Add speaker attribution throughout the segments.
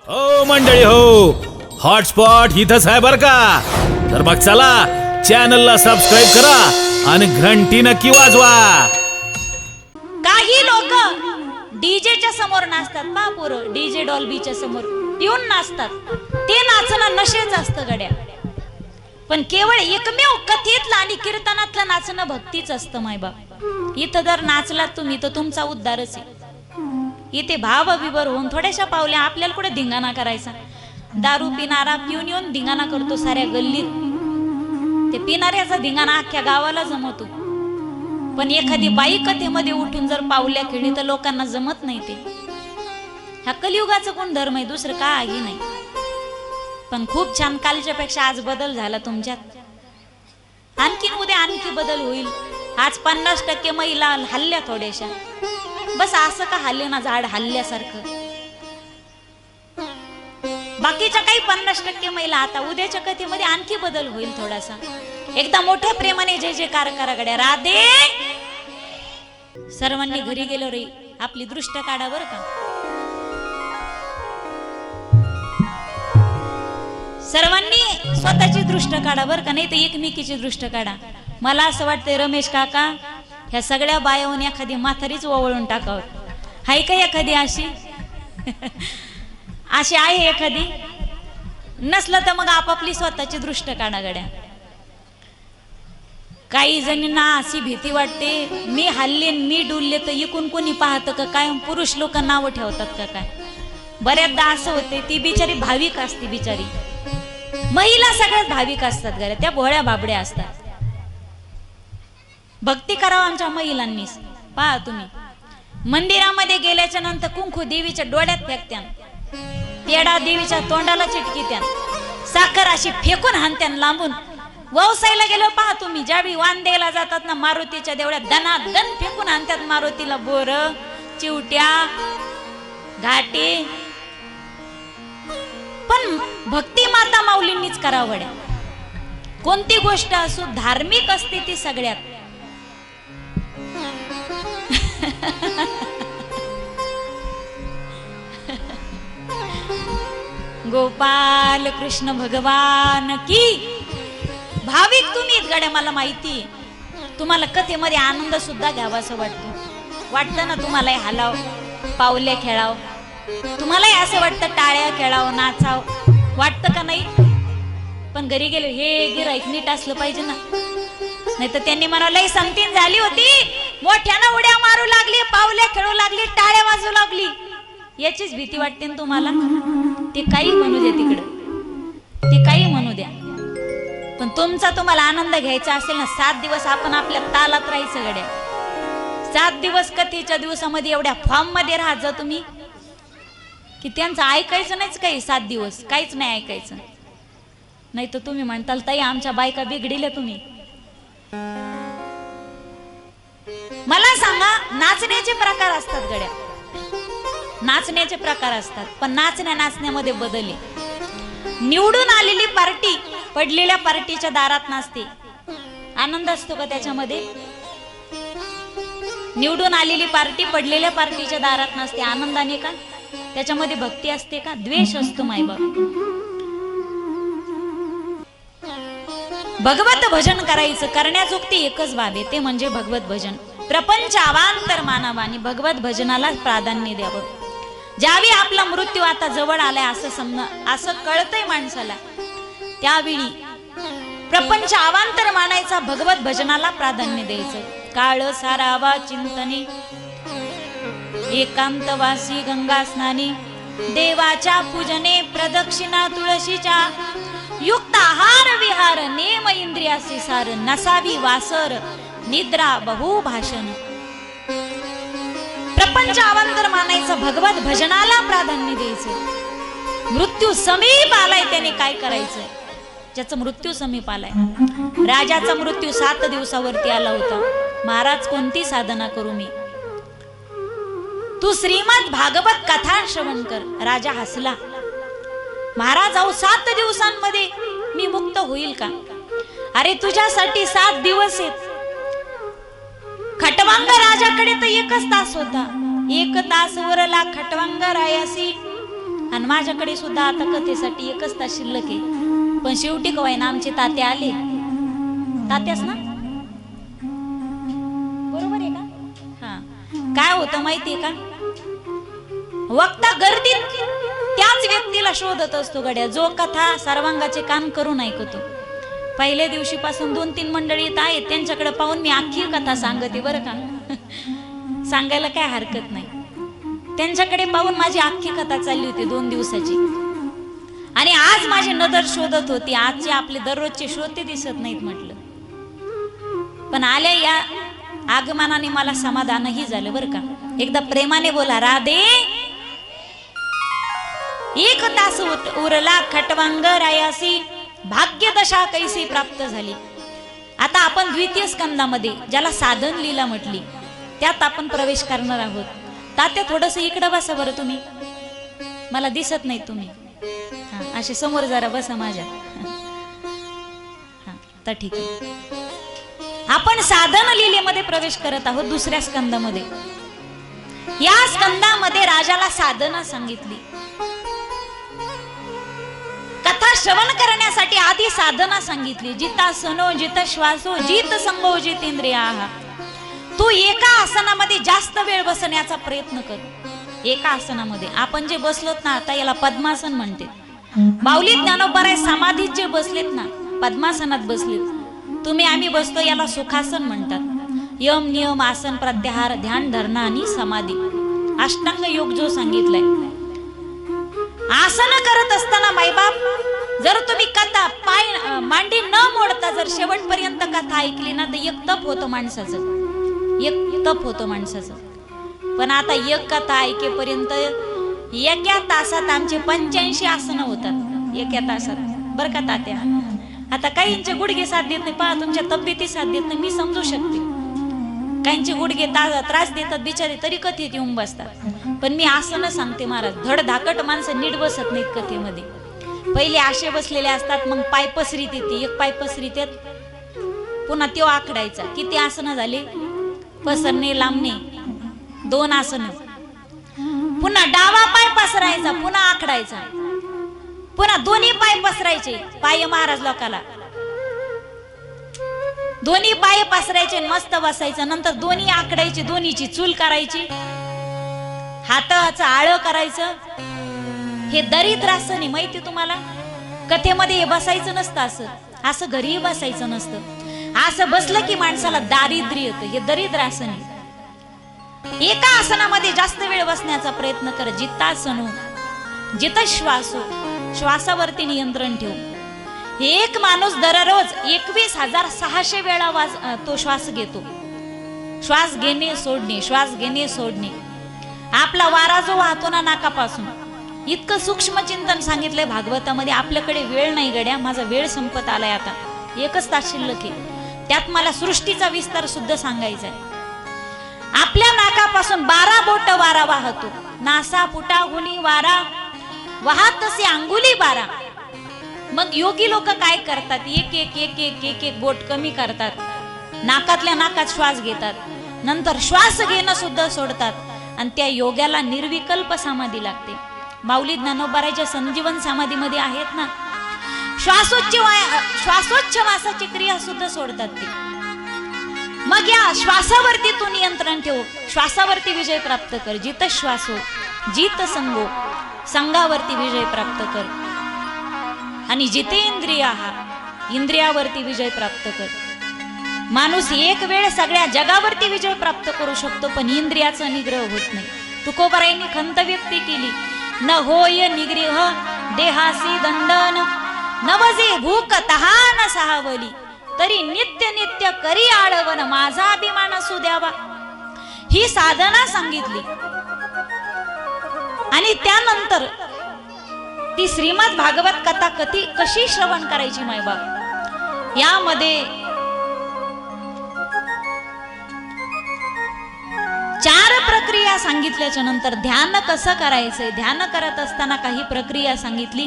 Speaker 1: हो मंडळी हो, हॉटस्पॉट इथंच आहे बर का. तर मग चला चॅनलला सबस्क्राईब करा आणि घंटी नक्की वाजवा.
Speaker 2: काही लोक डीजेच्या समोर नाचतात पा पोरं, डीजे डॉल्बीच्या समोर येऊन नाचतात. ते नाचणं नशेच असतं गड्या. पण केवळ एकमेव कथेतलं आणि कीर्तनातलं नाचणं भक्तीच असतं मायबाप. इथं जर नाचलात तुम्ही तर तुमचा उद्धारच आहे. इथे भाव विभोर होऊन थोड्याशा पावल्या आपल्याला कुठे धिंगाणा करायचा. दारू पिणारा पिऊन येऊन धिंगाणा करतो साऱ्या गल्लीत. ते पिणाऱ्याचा धिंगाणा अख्ख्या गावाला जमवतो. पण एखादी बाई कथेमध्ये उठून जर पावल्या खेळली तर लोकांना जमत नाही. ते हा कलियुगाचा गुणधर्म आहे, दुसरं काही नाही. पण खूप छान, कालच्या पेक्षा आज बदल झाला तुमच्यात. आणखीन उद्या आणखी बदल होईल. आज 50% महिला हल्ल्या थोड्याशा. बस असं का हल्ले ना झाड हल्ल्यासारखं. बाकीच्या काही 50% महिला आता उद्याच्या कथेमध्ये आणखी बदल होईल थोडासा. एकदा मोठ्या प्रेमाने जय जयकार करा गड्या. राधे. सर्वांनी घरी गेलो रे, आपली दृष्ट काढा बर का. सर्वांनी स्वतःची दृष्ट काढा बर का, नाही तर एकमेकीची दृष्ट काढा. मला असं वाटतंय रमेश काका ह्या सगळ्या बायाहून एखादी म्हातारीच ओवळून टाकावं. हाय का एखादी अशी? अशी आहे एखादी? नसलं तर मग आपापली स्वतःची दृष्ट काढा गड्या. काही जणींना अशी भीती वाटते, मी हल्ले मी डुलले तर इकून कोणी पाहतं का काय, पुरुष लोक नावं ठेवतात का काय. बऱ्याचदा असं होते, ती बिचारी भाविक असते. बिचारी महिला सगळ्यात भाविक असतात गड्या, त्या भोळ्या बाबड्या असतात. भक्ती करावं आमच्या महिलांनी. पहा तुम्ही मंदिरामध्ये गेल्याच्या नंतर कुंकू देवीच्या डोळ्यात फेकत्यान, पेढा देवीच्या तोंडाला चिटकीत्यान, साखर अशी फेकून हाणत्यान लांबून. व्यवसायाला गेलो पहा तुम्ही, ज्यावेळी वाण द्यायला जातात ना मारुतीच्या देवळ्यात, दनादन फेकून आणतात मारुतीला बोर, चिवट्या, घाटे. पण भक्ती माता माऊलींनीच करावड्या. कोणती गोष्ट असो धार्मिक असते ती सगळ्यात. गोपाल कृष्ण भगवान की. भाविक तुम्ही गड्या, मला माहिती. तुम्हाला कथेमध्ये आनंद सुद्धा घ्यावासा वाटतं ना. तुम्हाला हालाव, पावले खेळाव, तुम्हालाही असं वाटतं टाळ्या खेळाव, नाचाव, वाटतं का नाही? पण घरी गेले हे गिराईक नीट असलं पाहिजे ना, नाही तर त्यांनी मला लई संतीन झाली होती, मोठ्यानं उड्या मारू लागली, पावले खेळू लागली, टाळ्या वाजू लागली. याचीच भीती वाटते ना तुम्हाला? ते काही म्हणू द्या तिकडं, ते काही म्हणू द्या. पण तुमचा तुम्हाला आनंद घ्यायचा असेल ना, 7 दिवस आपण आपल्या तालात राहायचं गड्या. 7 दिवस कथेच्या दिवसामध्ये एवढ्या फॉर्म मध्ये राहत जा तुम्ही की त्यांचं ऐकायचं नाहीच. काही 7 दिवस काहीच नाही ऐकायचं. नाही तर तुम्ही म्हणताल ताई आमच्या बायका बिघडिल्या तुम्ही. मला सांगा, नाचण्याचे प्रकार असतात गड्या, नाचण्याचे प्रकार असतात. पण नाचण्यामध्ये बदल आहे. निवडून आलेली पार्टी पडलेल्या पार्टीच्या दारात नाचते. आनंद असतो का त्याच्यामध्ये? निवडून आलेली पार्टी पडलेल्या पार्टीच्या दारात नाचते. आनंदाने का? त्याच्यामध्ये भक्ती असते का? द्वेष असतो मायबाप. भगवत भजन करायचं, करण्याजोगती एकच बाब आहे, ते म्हणजे भगवत भजन. प्रपंच अवांतर मानावानी भगवत भजनाला प्राधान्य द्यावं. ज्यावेळी आपला मृत्यू आता जवळ आलाय असं कळतंय माणसाला, त्यावेळी प्रपंच अवांतर मानायचा, भगवत भजनाला प्राधान्य द्यायचं. काळ सारावा चिंतने, एकांतवासी गंगा स्नानी, देवाच्या पूजने प्रदक्षिणा तुळशीच्या, युक्त आहार विहार नेम इंद्रियासी सार, नसावी वासर निद्रा बहुभाषण. प्रपंच अवांतर मानायचं, भगवत भजनाला प्राधान्य द्यायचं. मृत्यू समीप आलाय त्याने काय करायचंय? ज्याचा मृत्यू समीप आलाय. राजाचा मृत्यू 7 दिवसावरती आला होता. महाराज कोणती साधना करू मी? तू श्रीमद भागवत कथा श्रवण कर. राजा हसला. महाराज अहो 7 दिवसांमध्ये मी मुक्त होईल का? अरे तुझ्यासाठी 7 दिवस आहेत. खटवांग राजाकडे तर 1 तास होता. 1 तास वरला खटवांग रायासी आणि माझ्याकडे सुद्धा आता कथेसाठी 1 तास शिल्लक आहे, पण शेवटी कवाय ना आमचे तात्या आले. तात्याच ना, बरोबर आहे का? हा, काय होतं माहितीये का, वक्ता गर्दीत त्याच व्यक्तीला शोधत असतो गड्या, जो कथा सर्वांगाचे कान करून ऐकतो. पहिल्या दिवशीपासून 2-3 मंडळी येत आहेत, त्यांच्याकडे पाहून मी अख्खी कथा सांगते बरं का. सांगायला काय हरकत नाही. त्यांच्याकडे पाहून माझी अख्खी कथा चालली होती 2 दिवसाची. आणि आज माझी नजर शोधत होती, आजचे आपले दररोजचे श्रोते दिसत नाहीत म्हटलं, पण आल्या या आगमनाने मला समाधानही झालं बरं का. एकदा प्रेमाने बोला, राधे. 1 तास उरला खटवांग रायासी, भाग्यदशा कैसी प्राप्त झाली. आता आपण द्वितीय स्कंदामध्ये, ज्याला साधन लीला म्हटली, त्यात आपण प्रवेश करणार आहोत. तात्या थोडस इकडं बसा बरं, तुम्ही मला दिसत नाही तुम्ही. हा, असे समोर जरा बसा माझ्या. हा, तर ठीक आहे. आपण साधन लीलेमध्ये प्रवेश करत आहोत, दुसऱ्या स्कंदामध्ये. या स्कंदामध्ये राजाला साधना सांगितली. कथा श्रवण करण्यासाठी आधी साधना सांगितली. जितासनो जित श्वासो जित संगो जितेंद्रिया. तू एका आसनामध्ये जास्त वेळ बसण्याचा प्रयत्न कर. एका आसनामध्ये आपण जे बसलोत ना, आता याला पद्मासन म्हणते. माऊली ज्ञानोबा समाधीत जे बसलेत ना, पद्मासनात बसलेत. तुम्ही आम्ही बसतो याला सुखासन म्हणतात. यम नियम आसन प्रत्याहार ध्यान धरणा आणि समाधी, अष्टांग योग जो सांगितलाय. आसन करत असताना मायबाप, जर तुम्ही कथा पाय मांडी न मोडता जर शेवटपर्यंत कथा ऐकली ना, तर एक तप होतो माणसाचं, एक तप होतो माणसाचं. पण आता एक कथा ऐकेपर्यंत 1 तासात आमचे 85 आसनं होतात 1 तासात बरं का तात्या. आता काहींचे गुडघे साथ देत नाही, पहा तुमच्या तब्येती साथ देत नाही, मी समजू शकते. काहींचे गुडघे त्रास देतात बिचारे, तरी कथेत येऊन बसतात. पण मी आसनं सांगते महाराज, धडधाकट माणसं नीट बसत नाहीत कथेमध्ये. पहिले आशे बसलेले असतात, मग पाय पसरीत येते, 1 पाय पसरीत येत, पुन्हा तो आखडायचा. किती आसनं झाले? पसरणे लांबणे 2 आसनं. पुन्हा डावा पाय पसरायचा, पुन्हा आखडायचा, पुन्हा दोन्ही पाय पसरायचे. पाय महाराज लोकाला दोन्ही पाय पसरायचे, मस्त बसायचं. नंतर दोन्ही आखडायचे, दोन्हीची चूल करायची, हाताचं आळ करायचं. हे दरिद्रासन आहे, माहिती तुम्हाला. कथेमध्ये हे बसायचं नसतं, असं घरीही बसायचं नसतं. असं बसलं की माणसाला दारिद्र्य येतं. हे दरिद्रासन आहे. एका आसनामध्ये जास्त वेळ बसण्याचा प्रयत्न कर. जितासनो जित श्वासो, श्वासावरती नियंत्रण ठेव. एक माणूस दररोज 21,600 वेळा तो श्वास घेतो. श्वास घेणे सोडणे, श्वास घेणे सोडणे. आपला वारा जो वाहतो ना नाकापासून, इतकं सूक्ष्म चिंतन सांगितलंय भागवतामध्ये. आपल्याकडे वेळ नाही गड्या, माझा वेळ संपत आलाय. आता 1 तास शिल्लक आहे, त्यात मला सृष्टीचा विस्तार सुद्धा सांगायचा आहे. आपल्या नाकापासून 12 बोट वारा वाहतो. नासा पुटाहुनी वारा वाहत असे अंगुली 12. मग योगी लोक काय करतात, एक बोट कमी करतात, नाकातल्या नाकात श्वास घेतात, नंतर श्वास घेणं सुद्धा सोडतात, आणि त्या योग्याला निर्विकल्प समाधी लागते. माऊली ज्ञानोबाराच्या संजीवन समाधीमध्ये आहेत ना, श्वासोच्छवासाची क्रिया सुद्धा सोडतात ते. मग या श्वासावरती तू नियंत्रण ठेव, श्वासावरती विजय प्राप्त कर. जित श्वासो जित संगो, संघावरती विजय प्राप्त कर. आणि जितेंद्रिया, इंद्रियावरती विजय प्राप्त कर. माणूस एक वेळ सगळ्या जगावरती विजय प्राप्त करू शकतो, पण इंद्रियाचा निग्रह होत नाही. तुकोबारायांनी खंत व्यक्त केली, न होय निग्रह देहासी दंडन, नवजे भूक तहान सहावली, तरी नित्य नित्य करी आळवण, माझा अभिमान असू द्यावा. ही साधना सांगितली. आणि त्यानंतर ती श्रीमद भागवत कथा कशी श्रवण करायची मायबाप, यामध्ये 4 प्रक्रिया सांगितल्याच्या नंतर ध्यान कसं करायचंय, ध्यान करत असताना काही प्रक्रिया सांगितली.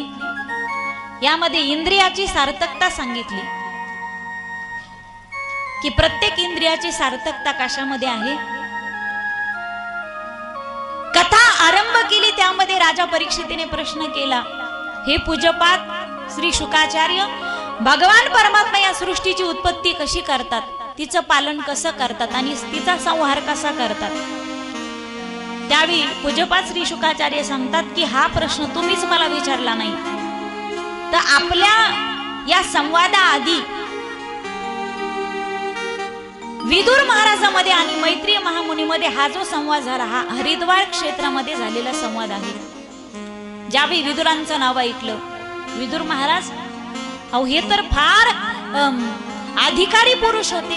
Speaker 2: यामध्ये इंद्रियाची सार्थकता सांगितली की प्रत्येक इंद्रियाची सार्थकता कशामध्ये आहे. कथा आरंभ केली त्यामध्ये राजा परीक्षितीने प्रश्न केला, हे पूज्यपाद श्री शुकाचार्य, भगवान परमात्मा या सृष्टीची उत्पत्ती कशी करतात, तिचं पालन कसं करतात आणि तिचा संहार कसा करतात? त्यावेळी पूज्यपाद श्री शुकाचार्य सांगतात की हा प्रश्न तुम्हीच मला विचारला नाही, तर आपल्या या संवादाआधी विदुर महाराजामध्ये आणि मैत्रीय महामुनीमध्ये हा जो संवाद झाला, हा हरिद्वार क्षेत्रामध्ये झालेला संवाद आहे. ज्यावेळी विदुरांचं नाव ऐकलं, विदुर महाराज अहो हे तर फार अधिकारी पुरुष होते,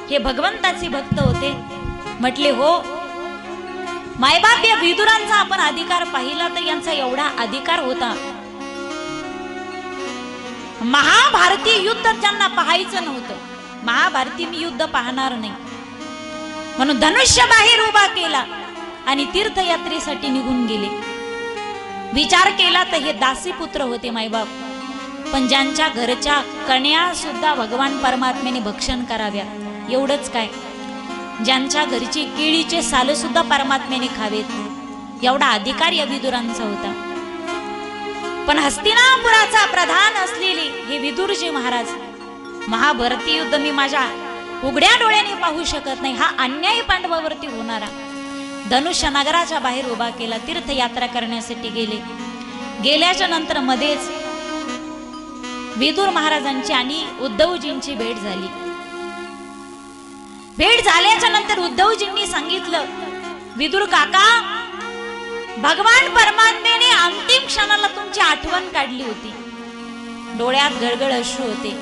Speaker 2: हे भगवंताचे भक्त होते. म्हटले हो मायबाप, या विदुरांचा आपण अधिकार पाहिला तर यांचा एवढा अधिकार होता, महाभारतीय युद्ध ज्यांना पाहायचं नव्हतं, महाभारती मी युद्ध पाहणार नाही म्हणून धनुष्य बाहेर उभा केला आणि तीर्थयात्रेसाठी निघून गेले. विचार केला तर हे दासीपुत्र होते मायबाप, पण ज्यांच्या घरच्या कन्या सुद्धा भगवान परमात्म्याने भक्षण कराव्या, एवढंच काय, ज्यांच्या घरची केळीचे साल सुद्धा परमात्म्याने खावेत, एवढा अधिकार या विदुरांचा होता. पण हस्तिनापुराचा प्रधान असलेले हे विदुरजी महाराज, महाभारती युद्ध मी माझ्या उघड्या डोळ्याने पाहू शकत नाही, हा अन्याय पांडवावरती होणारा. धनुष्य नगराच्या बाहेर उभा केला, तीर्थयात्रा करण्यासाठी गेले. गेल्याच्या नंतर मध्येच विदुर महाराजांची आणि उद्धवजींची भेट झाली. भेट झाल्याच्या नंतर उद्धवजींनी सांगितलं, विदुर काका, भगवान परमात्म्याने अंतिम क्षणाला तुमची आठवण काढली होती, डोळ्यात गळगळ अश्रू होते.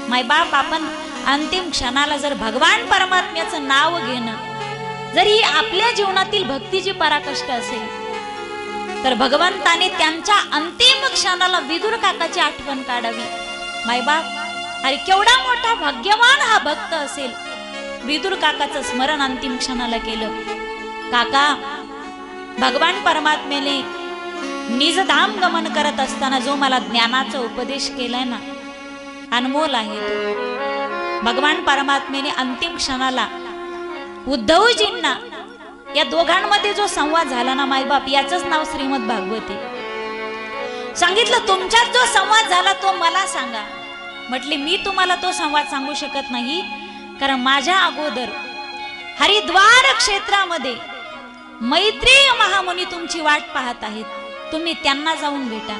Speaker 2: मायबाप, आपण अंतिम क्षणाला जर भगवान परमात्म्याचं नाव घेणं, जरी आपल्या जीवनातील भक्तीची पराकाष्ठ असेल, तर भगवंताने त्यांच्या अंतिम क्षणाला विदुर काकाची आठवण काढावी. मायबाप, अरे केवढा मोठा भाग्यवान हा भक्त असेल, विदुर काकाचं स्मरण अंतिम क्षणाला केलं. काका, भगवान परमात्म्याने निजधाम गमन करत असताना जो मला ज्ञानाचा उपदेश केलाय ना, अनमोल आहे. भगवान परमात्म्याने अंतिम क्षणाला उद्धवजींना, या दोघांमध्ये जो संवाद झाला ना मायबाप, याचंच नाव श्रीमद भागवत आहे. सांगितलं तुमच्यात जो संवाद झाला तो मला सांगा. म्हटले मी तुम्हाला तो संवाद सांगू शकत नाही, कारण माझ्या अगोदर हरिद्वार क्षेत्रामध्ये मैत्रेय महामुनी तुमची वाट पाहत आहेत, तुम्ही त्यांना जाऊन भेटा,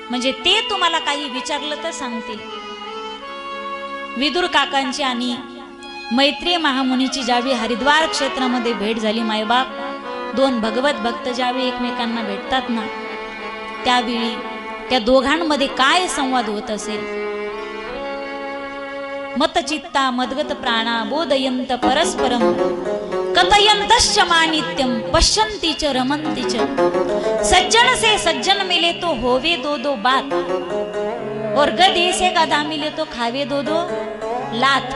Speaker 2: म्हणजे ते तुम्हाला काही विचारलं तर सांगतील. विदुर काकांची आणि मैत्रेय महामुनीची ज्यावेळी हरिद्वार क्षेत्रामध्ये भेट झाली मायबाप, दोन भगवत भक्त ज्यावेळी एकमेकांना भेटतात ना, त्यावेळी त्या दोघांमध्ये काय संवाद होत असेल. मतचित्ता मद्गत प्राणा बोधयंत परस्परम कथयंतश्च मानित्यम पश्यन्ति च रमन्ति च, सज्जन से सज्जन मिले तो होवे दो दो बात, और गधे से गधा मिले तो खावे दो दो लात.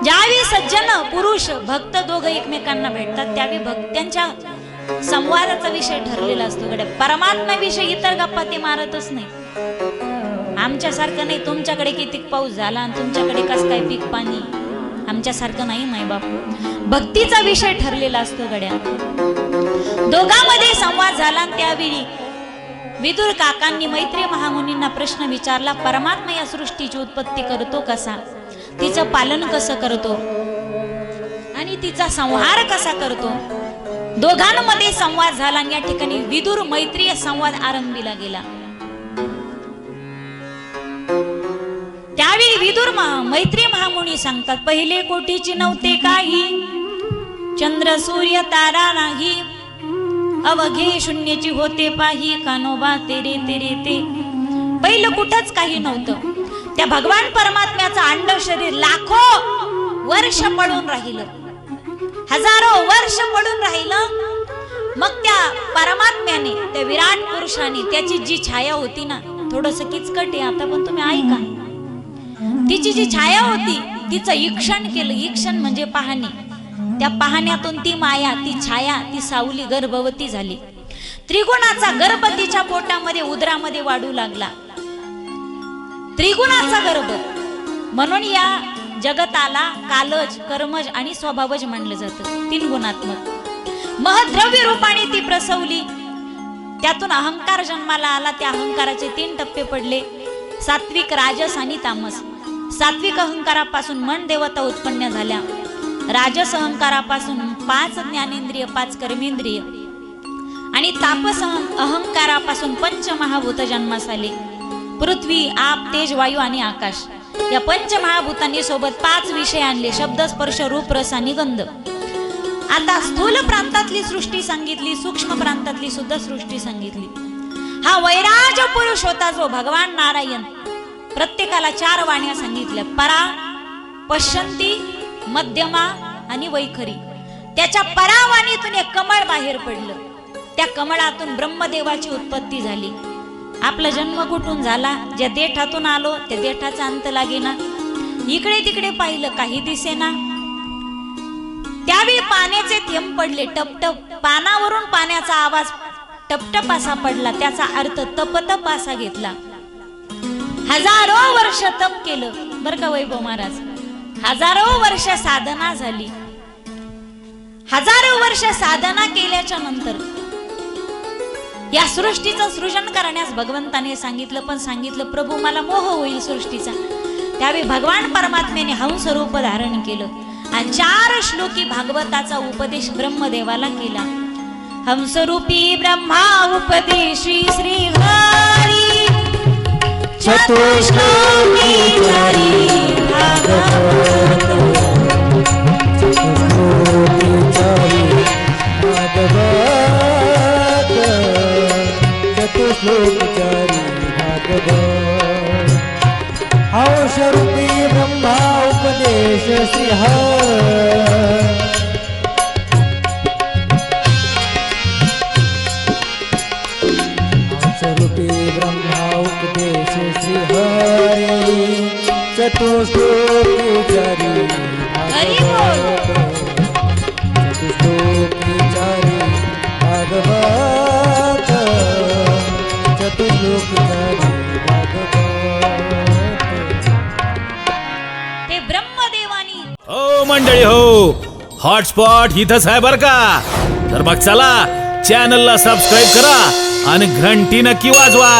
Speaker 2: ज्यावेळी सज्जन पुरुष भक्त दोघं एकमेकांना भेटतात, त्यावेळी भक्तांच्या संवादाचा विषय ठरलेला असतो. गड्या परमात्म्याविषयी इतर गप्पा ते मारतच नाही. आमच्यासारखं नाही, तुमच्याकडे किती पाऊस झाला आणि तुमच्याकडे कसं काय पीक पाणी, आमच्यासारखं नाही मायबाप. भक्तीचा विषय ठरलेला असतो गड्या. दोघांमध्ये संवाद झाला. त्यावेळी विदुर काकांनी मैत्रेय महामुनींना प्रश्न विचारला, परमात्मा या सृष्टीची उत्पत्ती करतो कसा, तिचं पालन कसं करतो आणि तिचा संहार कसा करतो. दोघांमध्ये संवाद झाला आणि या ठिकाणी विदुर मैत्रीय संवाद आरंभीला गेला. त्यावेळी विदुर मैत्रेय महामुनी सांगतात, पहिले कोटीची नव्हते काही, चंद्र सूर्य तारा नाही, अवघे शून्याची होते पाही, कानोबा तेरे तेरे ते. पहिलं कुठंच काही नव्हतं. त्या भगवान परमात्म्याचं अंड शरीर लाखो वर्ष पडून राहिलं, हजारो वर्ष पडून राहिलं. मग त्या परमात्म्याने, त्या विराट पुरुषाने, त्याची जी छाया होती ना, थोडस किचकट आहे आता पण तुम्ही ऐका, तिची जी छाया होती तिचं ईक्षण केलं. ईक्षण म्हणजे पाहणे. त्या पाहण्यातून ती माया, ती छाया, ती सावली गर्भवती झाली. त्रिगुणाचा गर्भ तिच्या पोटामध्ये, उदरामध्ये वाढू लागला. त्रिगुणाचा गर्भ म्हणून या जगताला कालज, कर्मज आणि स्वभावज मानलं जातं. तीन गुणात्मक महद्रव्य रूपाने ती प्रसवली त्यातून अहंकार जन्माला आला. त्या अहंकाराचे 3 टप्पे पडले, सात्विक, राजस आणि तामस. सात्विक अहंकारापासून मन देवता उत्पन्न झाल्या. राजस अहंकारापासून 5 ज्ञानेंद्रिय, 5 कर्मेंद्रिय आणि तापस अहंकारापासून 5 महाभूत जन्मास आले. पृथ्वी, आप, तेज, वायू आणि आकाश या 5 महाभूतांनी सोबत 5 विषय आणले, शब्द, स्पर्श, रूप, रस आणि गंध. आता स्थूल प्रांतातली सृष्टी सांगितली, सूक्ष्म प्रांतातली सुद्धा सृष्टी सांगितली. हा वैराज पुरुष होता जो भगवान नारायण. प्रत्येकाला 4 वाण्या सांगितल्या, परा, पश्यंती, मध्यमा आणि वैखरी. त्याच्या परावाणीतून एक कमळ बाहेर पडलं. त्या कमळातून ब्रह्मदेवाची उत्पत्ती झाली. आपला जन्म कुठून झाला? ज्या देठातून आलो त्या देठाचा अंत लागेना. इकडे तिकडे पाहिलं, काही दिसेना. त्यावेळी पाण्याचे थेंब पडले, टपटप. पानावरून पाण्याचा आवाज टपटप असा पडला. त्याचा अर्थ तप असा घेतला. हजारो वर्ष तप केलं बर का वैभव महाराज. हजारो वर्ष साधना झाली. हजारो वर्ष साधना केल्याच्या नंतर या सृष्टीचं सृजन करण्यास भगवंताने सांगितलं. पण सांगितलं, प्रभू मला मोह होईल सृष्टीचा. त्यावेळी भगवान परमात्म्याने हंस रूप धारण केलं आणि 4 श्लोकी भागवताचा उपदेश ब्रह्मदेवाला केला. हंसरूपी ब्रह्मा उपदेशी श्री हरी, चतुश्लोकी चारी भागवत.
Speaker 3: हंसरूपी ब्रह्मा उपदेश श्री हरी, हंसरूपी ब्रह्मा उपदेश श्री हरी, चतुश्लोकी चारी भागवत. चतुश्लोकी चारी भागवत, चतुश्लोकी चारी भागवत.
Speaker 2: ते ब्रह्मदेवानी.
Speaker 1: हो मंडळी हो, हॉटस्पॉट इथंच आहे बर का. तर मग चला, चॅनलला सबस्क्राईब करा आणि घंटी नक्की वाजवा.